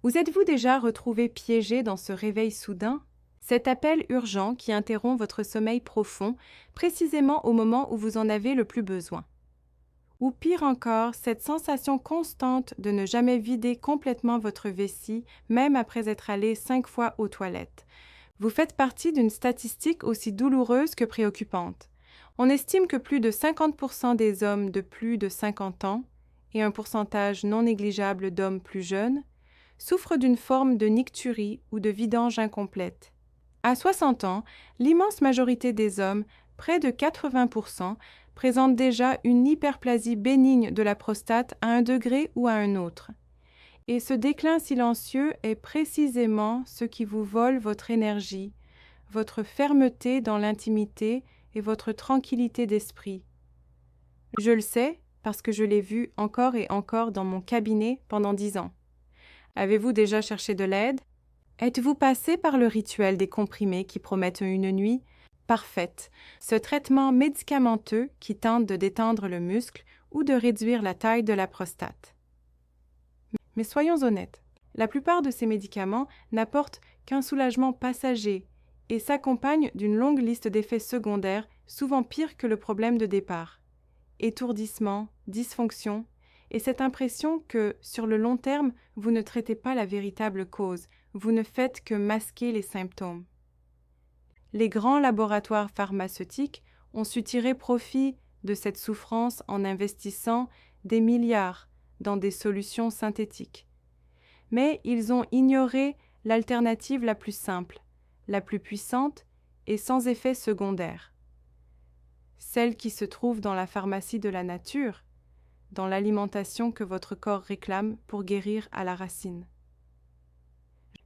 Vous êtes-vous déjà retrouvé piégé dans ce réveil soudain? Cet appel urgent qui interrompt votre sommeil profond, précisément au moment où vous en avez le plus besoin. Ou pire encore, cette sensation constante de ne jamais vider complètement votre vessie, même après être allé 5 fois aux toilettes. Vous faites partie d'une statistique aussi douloureuse que préoccupante. On estime que plus de 50% des hommes de plus de 50 ans, et un pourcentage non négligeable d'hommes plus jeunes, souffrent d'une forme de nicturie ou de vidange incomplète. À 60 ans, l'immense majorité des hommes, près de 80%, présentent déjà une hyperplasie bénigne de la prostate à un degré ou à un autre. Et ce déclin silencieux est précisément ce qui vous vole votre énergie, votre fermeté dans l'intimité et votre tranquillité d'esprit. Je le sais parce que je l'ai vu encore et encore dans mon cabinet pendant 10 ans. Avez-vous déjà cherché de l'aide? Êtes-vous passé par le rituel des comprimés qui promettent une nuit parfaite, ce traitement médicamenteux qui tente de détendre le muscle ou de réduire la taille de la prostate? Mais soyons honnêtes, la plupart de ces médicaments n'apportent qu'un soulagement passager et s'accompagnent d'une longue liste d'effets secondaires souvent pires que le problème de départ. Étourdissement, dysfonction, et cette impression que, sur le long terme, vous ne traitez pas la véritable cause, vous ne faites que masquer les symptômes. Les grands laboratoires pharmaceutiques ont su tirer profit de cette souffrance en investissant des milliards dans des solutions synthétiques. Mais ils ont ignoré l'alternative la plus simple, la plus puissante et sans effet secondaire. Celle qui se trouve dans la pharmacie de la nature, dans l'alimentation que votre corps réclame pour guérir à la racine.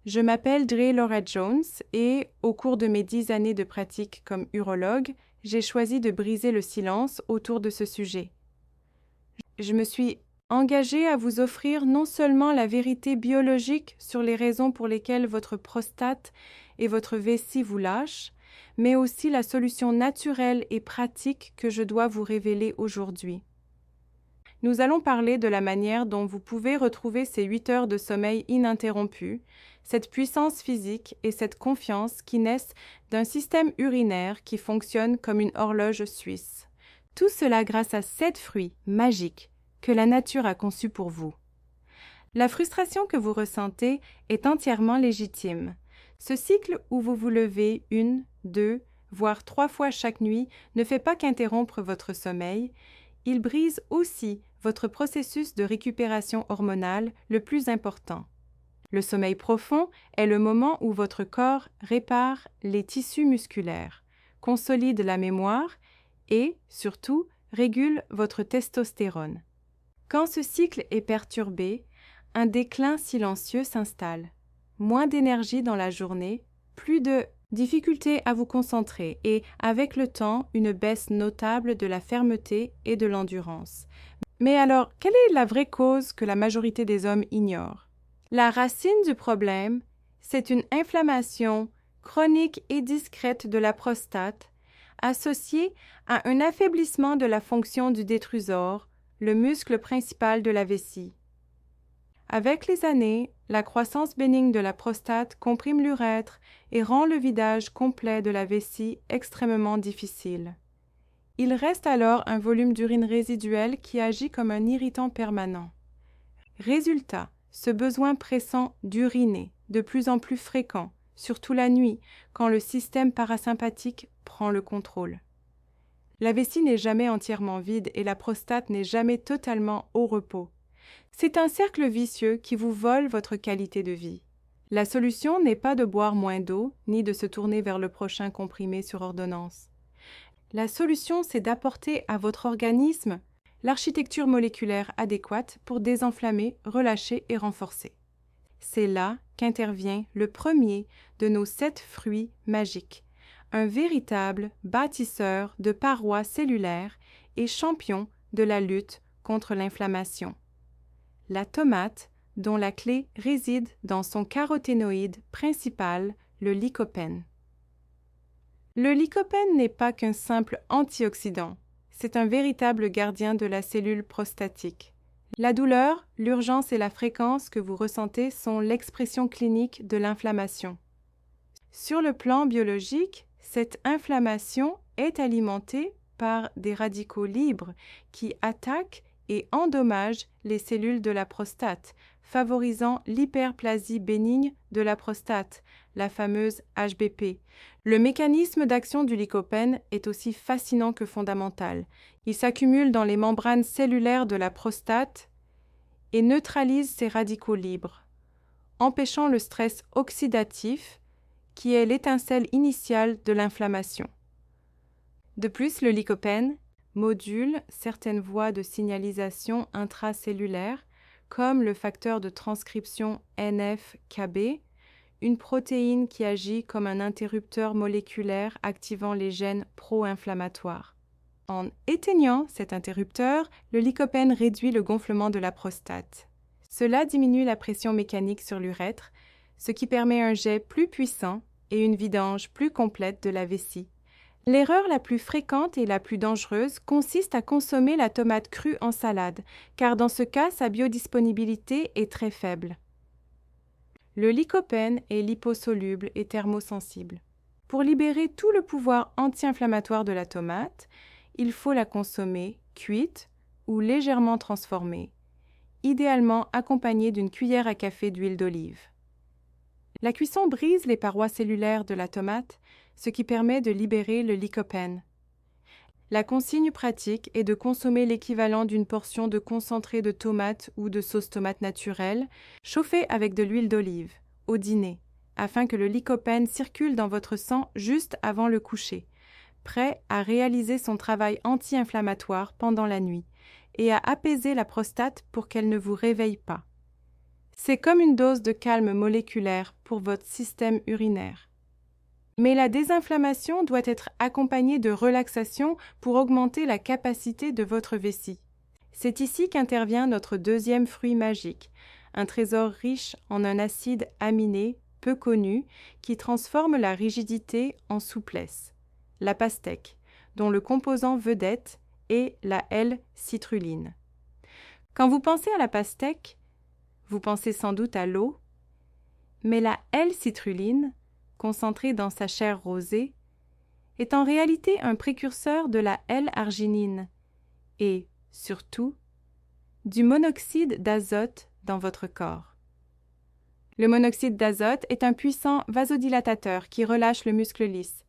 Je m'appelle Dre Laura Jones et, au cours de mes 10 années de pratique comme urologue, j'ai choisi de briser le silence autour de ce sujet. Je me suis engagée à vous offrir non seulement la vérité biologique sur les raisons pour lesquelles votre prostate et votre vessie vous lâchent, mais aussi la solution naturelle et pratique que je dois vous révéler aujourd'hui. Nous allons parler de la manière dont vous pouvez retrouver ces 8 heures de sommeil ininterrompues, cette puissance physique et cette confiance qui naissent d'un système urinaire qui fonctionne comme une horloge suisse. Tout cela grâce à 7 fruits magiques que la nature a conçus pour vous. La frustration que vous ressentez est entièrement légitime. Ce cycle où vous vous levez 1, 2, voire 3 fois chaque nuit ne fait pas qu'interrompre votre sommeil, il brise aussi votre processus de récupération hormonale le plus important. Le sommeil profond est le moment où votre corps répare les tissus musculaires, consolide la mémoire et, surtout, régule votre testostérone. Quand ce cycle est perturbé, un déclin silencieux s'installe. Moins d'énergie dans la journée, plus de difficulté à vous concentrer et, avec le temps, une baisse notable de la fermeté et de l'endurance. Mais alors, quelle est la vraie cause que la majorité des hommes ignorent? La racine du problème, c'est une inflammation chronique et discrète de la prostate, associée à un affaiblissement de la fonction du détrusor, le muscle principal de la vessie. Avec les années, la croissance bénigne de la prostate comprime l'urètre et rend le vidage complet de la vessie extrêmement difficile. Il reste alors un volume d'urine résiduel qui agit comme un irritant permanent. Résultat, ce besoin pressant d'uriner, de plus en plus fréquent, surtout la nuit, quand le système parasympathique prend le contrôle. La vessie n'est jamais entièrement vide et la prostate n'est jamais totalement au repos. C'est un cercle vicieux qui vous vole votre qualité de vie. La solution n'est pas de boire moins d'eau, ni de se tourner vers le prochain comprimé sur ordonnance. La solution, c'est d'apporter à votre organisme l'architecture moléculaire adéquate pour désenflammer, relâcher et renforcer. C'est là qu'intervient le premier de nos 7 fruits magiques, un véritable bâtisseur de parois cellulaires et champion de la lutte contre l'inflammation. La tomate, dont la clé réside dans son caroténoïde principal, le lycopène. Le lycopène n'est pas qu'un simple antioxydant, c'est un véritable gardien de la cellule prostatique. La douleur, l'urgence et la fréquence que vous ressentez sont l'expression clinique de l'inflammation. Sur le plan biologique, cette inflammation est alimentée par des radicaux libres qui attaquent et endommagent les cellules de la prostate, favorisant l'hyperplasie bénigne de la prostate, la fameuse HBP. Le mécanisme d'action du lycopène est aussi fascinant que fondamental. Il s'accumule dans les membranes cellulaires de la prostate et neutralise ces radicaux libres, empêchant le stress oxydatif qui est l'étincelle initiale de l'inflammation. De plus, le lycopène module certaines voies de signalisation intracellulaire, comme le facteur de transcription NF-κB, une protéine qui agit comme un interrupteur moléculaire activant les gènes pro-inflammatoires. En éteignant cet interrupteur, le lycopène réduit le gonflement de la prostate. Cela diminue la pression mécanique sur l'urètre, ce qui permet un jet plus puissant et une vidange plus complète de la vessie. L'erreur la plus fréquente et la plus dangereuse consiste à consommer la tomate crue en salade, car dans ce cas, sa biodisponibilité est très faible. Le lycopène est liposoluble et thermosensible. Pour libérer tout le pouvoir anti-inflammatoire de la tomate, il faut la consommer cuite ou légèrement transformée, idéalement accompagnée d'une cuillère à café d'huile d'olive. La cuisson brise les parois cellulaires de la tomate, ce qui permet de libérer le lycopène. La consigne pratique est de consommer l'équivalent d'une portion de concentré de tomate ou de sauce tomate naturelle, chauffée avec de l'huile d'olive, au dîner, afin que le lycopène circule dans votre sang juste avant le coucher, prêt à réaliser son travail anti-inflammatoire pendant la nuit et à apaiser la prostate pour qu'elle ne vous réveille pas. C'est comme une dose de calme moléculaire pour votre système urinaire. Mais la désinflammation doit être accompagnée de relaxation pour augmenter la capacité de votre vessie. C'est ici qu'intervient notre deuxième fruit magique, un trésor riche en un acide aminé peu connu qui transforme la rigidité en souplesse, la pastèque, dont le composant vedette est la L-citrulline. Quand vous pensez à la pastèque, vous pensez sans doute à l'eau, mais la L-citrulline, concentrée dans sa chair rosée, est en réalité un précurseur de la L-arginine et, surtout, du monoxyde d'azote dans votre corps. Le monoxyde d'azote est un puissant vasodilatateur qui relâche le muscle lisse.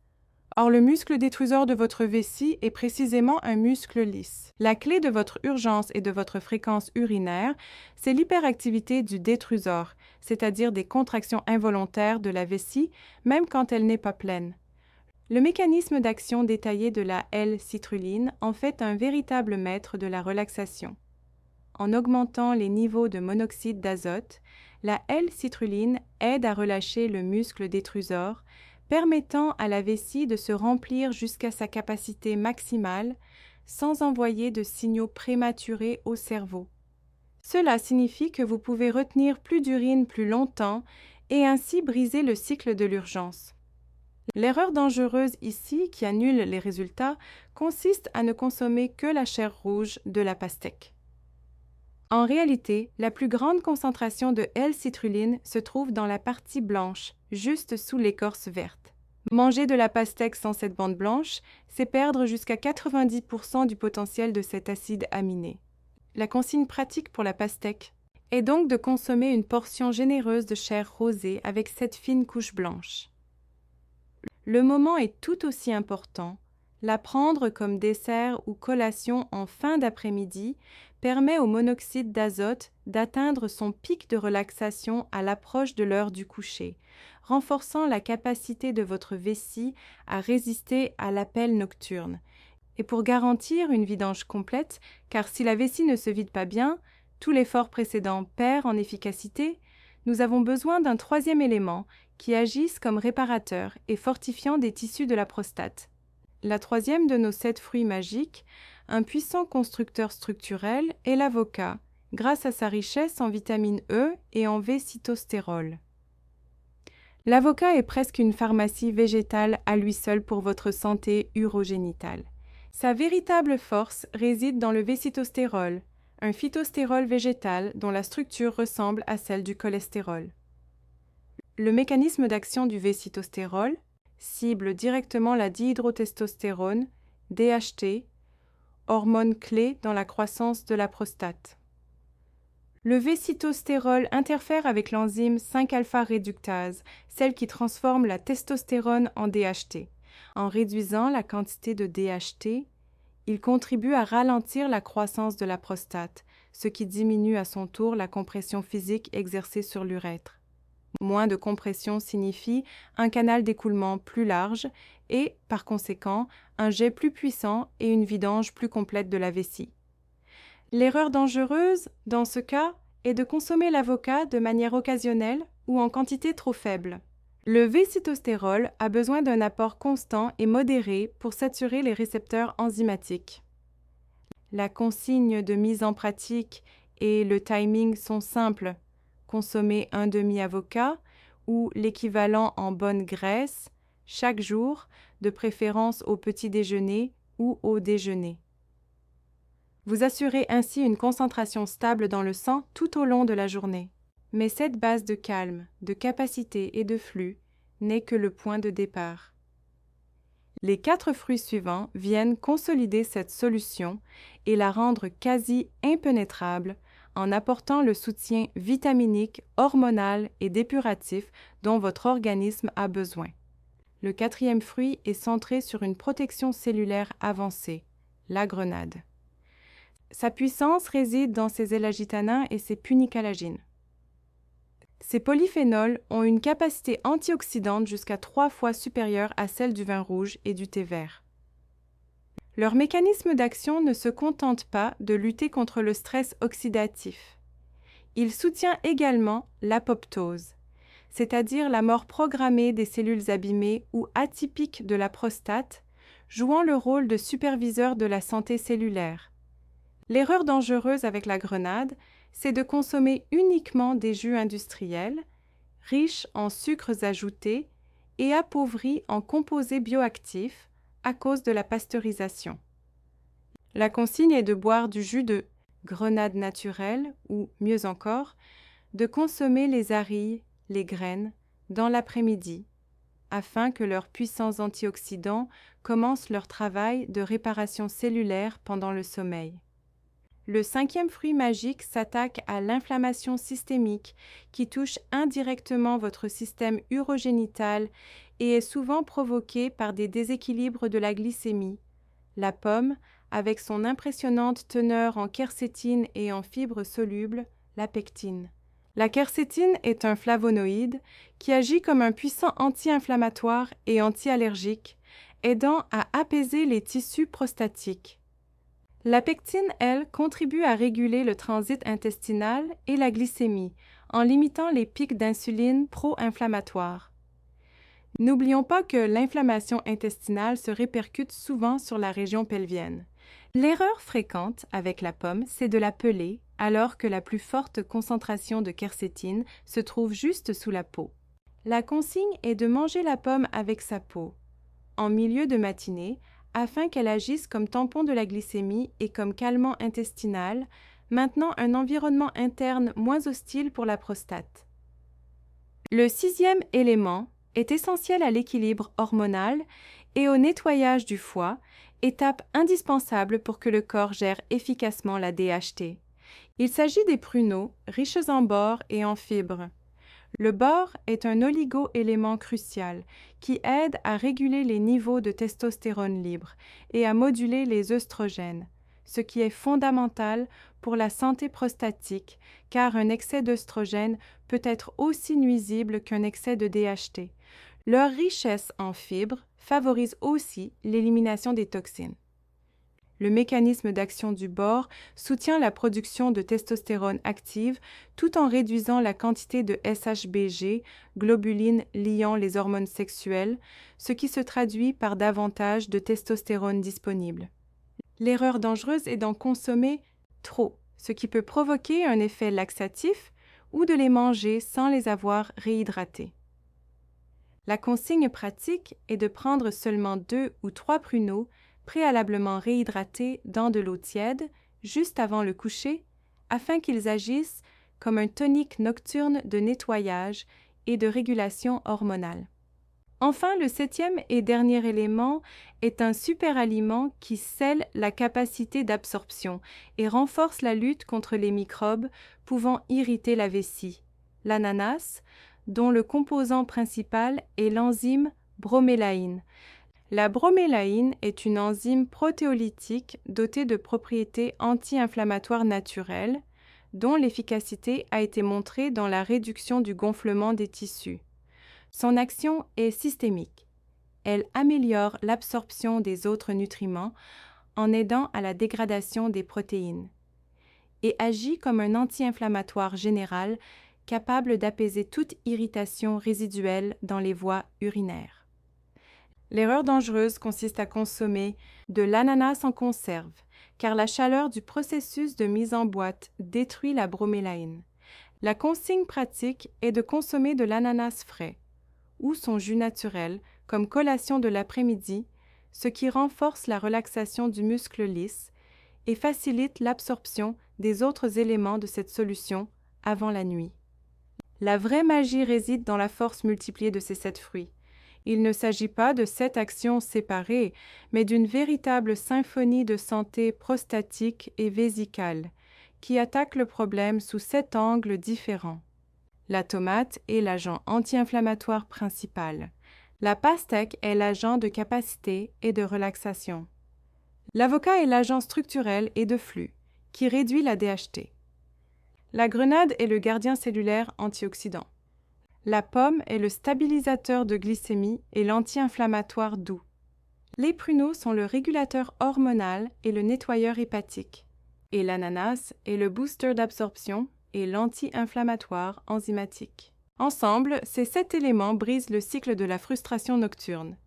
Or, le muscle détruseur de votre vessie est précisément un muscle lisse. La clé de votre urgence et de votre fréquence urinaire, c'est l'hyperactivité du détrusor, c'est-à-dire des contractions involontaires de la vessie, même quand elle n'est pas pleine. Le mécanisme d'action détaillé de la L-citrulline en fait un véritable maître de la relaxation. En augmentant les niveaux de monoxyde d'azote, la L-citrulline aide à relâcher le muscle détrusor, permettant à la vessie de se remplir jusqu'à sa capacité maximale sans envoyer de signaux prématurés au cerveau. Cela signifie que vous pouvez retenir plus d'urine plus longtemps et ainsi briser le cycle de l'urgence. L'erreur dangereuse ici, qui annule les résultats, consiste à ne consommer que la chair rouge de la pastèque. En réalité, la plus grande concentration de L-citrulline se trouve dans la partie blanche, juste sous l'écorce verte. Manger de la pastèque sans cette bande blanche, c'est perdre jusqu'à 90% du potentiel de cet acide aminé. La consigne pratique pour la pastèque est donc de consommer une portion généreuse de chair rosée avec cette fine couche blanche. Le moment est tout aussi important. La prendre comme dessert ou collation en fin d'après-midi permet au monoxyde d'azote d'atteindre son pic de relaxation à l'approche de l'heure du coucher, renforçant la capacité de votre vessie à résister à l'appel nocturne. Et pour garantir une vidange complète, car si la vessie ne se vide pas bien, tout l'effort précédent perd en efficacité, nous avons besoin d'un troisième élément qui agisse comme réparateur et fortifiant des tissus de la prostate. La troisième de nos 7 fruits magiques, un puissant constructeur structurel, est l'avocat, grâce à sa richesse en vitamine E et en V-cytostérol. L'avocat est presque une pharmacie végétale à lui seul pour votre santé urogénitale. Sa véritable force réside dans le V-cytostérol, un phytostérol végétal dont la structure ressemble à celle du cholestérol. Le mécanisme d'action du V-cytostérol cible directement la dihydrotestostérone, DHT, hormone clé dans la croissance de la prostate. Le V-cytostérol interfère avec l'enzyme 5-alpha-réductase, celle qui transforme la testostérone en DHT. En réduisant la quantité de DHT, il contribue à ralentir la croissance de la prostate, ce qui diminue à son tour la compression physique exercée sur l'urètre. Moins de compression signifie un canal d'écoulement plus large et, par conséquent, un jet plus puissant et une vidange plus complète de la vessie. L'erreur dangereuse, dans ce cas, est de consommer l'avocat de manière occasionnelle ou en quantité trop faible. Le V-cytostérol a besoin d'un apport constant et modéré pour saturer les récepteurs enzymatiques. La consigne de mise en pratique et le timing sont simples. Consommer un demi-avocat ou l'équivalent en bonne graisse chaque jour, de préférence au petit déjeuner ou au déjeuner. Vous assurez ainsi une concentration stable dans le sang tout au long de la journée. Mais cette base de calme, de capacité et de flux n'est que le point de départ. Les 4 fruits suivants viennent consolider cette solution et la rendre quasi impénétrable en apportant le soutien vitaminique, hormonal et dépuratif dont votre organisme a besoin. Le 4e fruit est centré sur une protection cellulaire avancée, la grenade. Sa puissance réside dans ses élagitanins et ses punicalagines. Ces polyphénols ont une capacité antioxydante jusqu'à 3 fois supérieure à celle du vin rouge et du thé vert. Leur mécanisme d'action ne se contente pas de lutter contre le stress oxydatif. Il soutient également l'apoptose, c'est-à-dire la mort programmée des cellules abîmées ou atypiques de la prostate, jouant le rôle de superviseur de la santé cellulaire. L'erreur dangereuse avec la grenade, c'est de consommer uniquement des jus industriels, riches en sucres ajoutés et appauvris en composés bioactifs à cause de la pasteurisation. La consigne est de boire du jus de grenade naturelle ou, mieux encore, de consommer les arilles, les graines, dans l'après-midi, afin que leurs puissants antioxydants commencent leur travail de réparation cellulaire pendant le sommeil. Le 5e fruit magique s'attaque à l'inflammation systémique qui touche indirectement votre système urogénital et est souvent provoquée par des déséquilibres de la glycémie. La pomme, avec son impressionnante teneur en quercétine et en fibres solubles, la pectine. La quercétine est un flavonoïde qui agit comme un puissant anti-inflammatoire et anti-allergique, aidant à apaiser les tissus prostatiques. La pectine, elle, contribue à réguler le transit intestinal et la glycémie en limitant les pics d'insuline pro-inflammatoires. N'oublions pas que l'inflammation intestinale se répercute souvent sur la région pelvienne. L'erreur fréquente avec la pomme, c'est de la peler alors que la plus forte concentration de quercétine se trouve juste sous la peau. La consigne est de manger la pomme avec sa peau, en milieu de matinée, afin qu'elle agisse comme tampon de la glycémie et comme calmant intestinal, maintenant un environnement interne moins hostile pour la prostate. Le 6e élément est essentiel à l'équilibre hormonal et au nettoyage du foie, étape indispensable pour que le corps gère efficacement la DHT. Il s'agit des pruneaux, riches en bore et en fibres. Le bore est un oligo-élément crucial qui aide à réguler les niveaux de testostérone libre et à moduler les œstrogènes, ce qui est fondamental pour la santé prostatique car un excès d'œstrogène peut être aussi nuisible qu'un excès de DHT. Leur richesse en fibres favorise aussi l'élimination des toxines. Le mécanisme d'action du bore soutient la production de testostérone active tout en réduisant la quantité de SHBG, globuline liant les hormones sexuelles, ce qui se traduit par davantage de testostérone disponible. L'erreur dangereuse est d'en consommer trop, ce qui peut provoquer un effet laxatif ou de les manger sans les avoir réhydratés. La consigne pratique est de prendre seulement 2 ou 3 pruneaux préalablement réhydratés dans de l'eau tiède, juste avant le coucher, afin qu'ils agissent comme un tonique nocturne de nettoyage et de régulation hormonale. Enfin, le 7e et dernier élément est un superaliment qui scelle la capacité d'absorption et renforce la lutte contre les microbes pouvant irriter la vessie, l'ananas, dont le composant principal est l'enzyme bromélaïne. La bromélaïne est une enzyme protéolytique dotée de propriétés anti-inflammatoires naturelles, dont l'efficacité a été montrée dans la réduction du gonflement des tissus. Son action est systémique. Elle améliore l'absorption des autres nutriments en aidant à la dégradation des protéines et agit comme un anti-inflammatoire général capable d'apaiser toute irritation résiduelle dans les voies urinaires. L'erreur dangereuse consiste à consommer de l'ananas en conserve, car la chaleur du processus de mise en boîte détruit la bromélaïne. La consigne pratique est de consommer de l'ananas frais ou son jus naturel comme collation de l'après-midi, ce qui renforce la relaxation du muscle lisse et facilite l'absorption des autres éléments de cette solution avant la nuit. La vraie magie réside dans la force multipliée de ces 7 fruits. Il ne s'agit pas de 7 actions séparées, mais d'une véritable symphonie de santé prostatique et vésicale, qui attaque le problème sous 7 angles différents. La tomate est l'agent anti-inflammatoire principal. La pastèque est l'agent de capacité et de relaxation. L'avocat est l'agent structurel et de flux, qui réduit la DHT. La grenade est le gardien cellulaire antioxydant. La pomme est le stabilisateur de glycémie et l'anti-inflammatoire doux. Les pruneaux sont le régulateur hormonal et le nettoyeur hépatique. Et l'ananas est le booster d'absorption et l'anti-inflammatoire enzymatique. Ensemble, ces 7 éléments brisent le cycle de la frustration nocturne.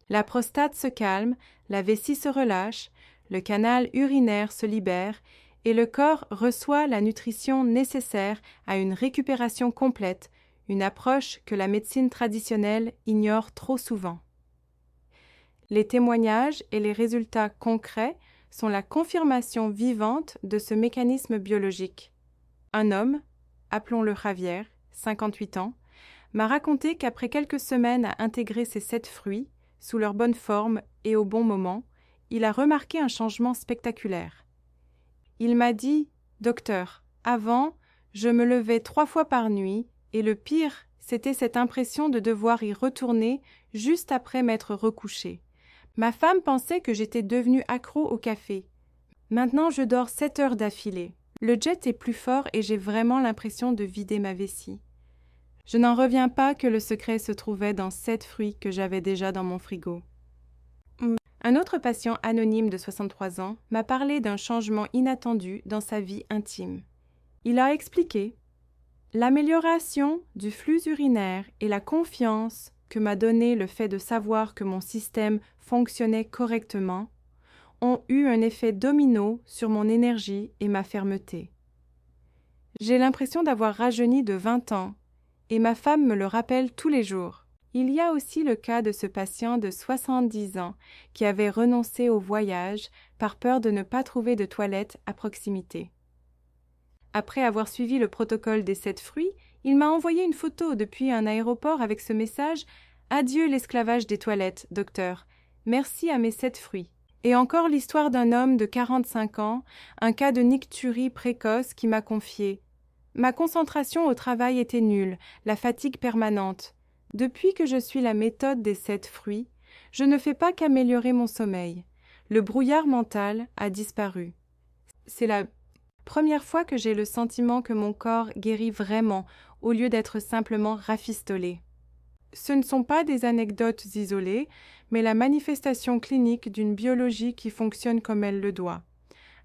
La prostate se calme, la vessie se relâche, le canal urinaire se libère et le corps reçoit la nutrition nécessaire à une récupération complète, une approche que la médecine traditionnelle ignore trop souvent. Les témoignages et les résultats concrets sont la confirmation vivante de ce mécanisme biologique. Un homme, appelons-le Javier, 58 ans, m'a raconté qu'après quelques semaines à intégrer ces 7 fruits, sous leur bonne forme et au bon moment, il a remarqué un changement spectaculaire. Il m'a dit « Docteur, avant, je me levais 3 fois par nuit et le pire, c'était cette impression de devoir y retourner juste après m'être recouché. Ma femme pensait que j'étais devenue accro au café. Maintenant, je dors 7 heures d'affilée. Le jet est plus fort et j'ai vraiment l'impression de vider ma vessie. Je n'en reviens pas que le secret se trouvait dans 7 fruits que j'avais déjà dans mon frigo. » Un autre patient anonyme de 63 ans m'a parlé d'un changement inattendu dans sa vie intime. Il a expliqué « L'amélioration du flux urinaire et la confiance que m'a donné le fait de savoir que mon système fonctionnait correctement ont eu un effet domino sur mon énergie et ma fermeté. J'ai l'impression d'avoir rajeuni de 20 ans et ma femme me le rappelle tous les jours. » Il y a aussi le cas de ce patient de 70 ans qui avait renoncé au voyage par peur de ne pas trouver de toilette à proximité. Après avoir suivi le protocole des 7 fruits, il m'a envoyé une photo depuis un aéroport avec ce message « Adieu l'esclavage des toilettes, docteur. Merci à mes 7 fruits. » Et encore l'histoire d'un homme de 45 ans, un cas de nicturie précoce qui m'a confié « Ma concentration au travail était nulle, la fatigue permanente. Depuis que je suis la méthode des 7 fruits, je ne fais pas qu'améliorer mon sommeil. Le brouillard mental a disparu. C'est la première fois que j'ai le sentiment que mon corps guérit vraiment au lieu d'être simplement rafistolé. Ce ne sont pas des anecdotes isolées, mais la manifestation clinique d'une biologie qui fonctionne comme elle le doit.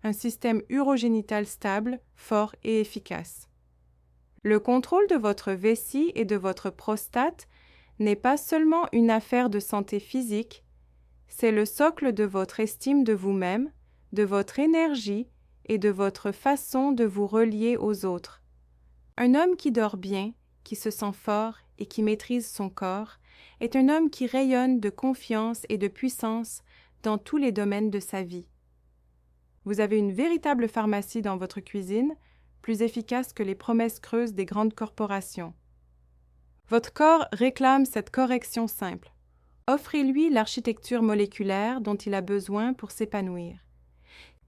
Un système urogénital stable, fort et efficace. Le contrôle de votre vessie et de votre prostate n'est pas seulement une affaire de santé physique, c'est le socle de votre estime de vous-même, de votre énergie et de votre façon de vous relier aux autres. Un homme qui dort bien, qui se sent fort et qui maîtrise son corps, est un homme qui rayonne de confiance et de puissance dans tous les domaines de sa vie. Vous avez une véritable pharmacie dans votre cuisine, plus efficace que les promesses creuses des grandes corporations. Votre corps réclame cette correction simple. Offrez-lui l'architecture moléculaire dont il a besoin pour s'épanouir.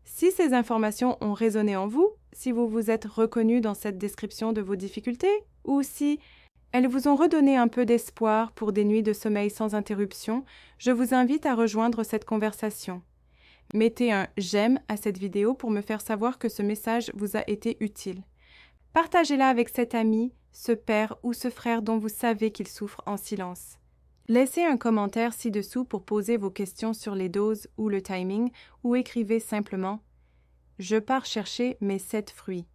Si ces informations ont résonné en vous, si vous vous êtes reconnu dans cette description de vos difficultés, ou si elles vous ont redonné un peu d'espoir pour des nuits de sommeil sans interruption, je vous invite à rejoindre cette conversation. Mettez un « j'aime » à cette vidéo pour me faire savoir que ce message vous a été utile. Partagez-la avec cet ami, ce père ou ce frère dont vous savez qu'il souffre en silence. Laissez un commentaire ci-dessous pour poser vos questions sur les doses ou le timing, ou écrivez simplement « Je pars chercher mes 7 fruits ».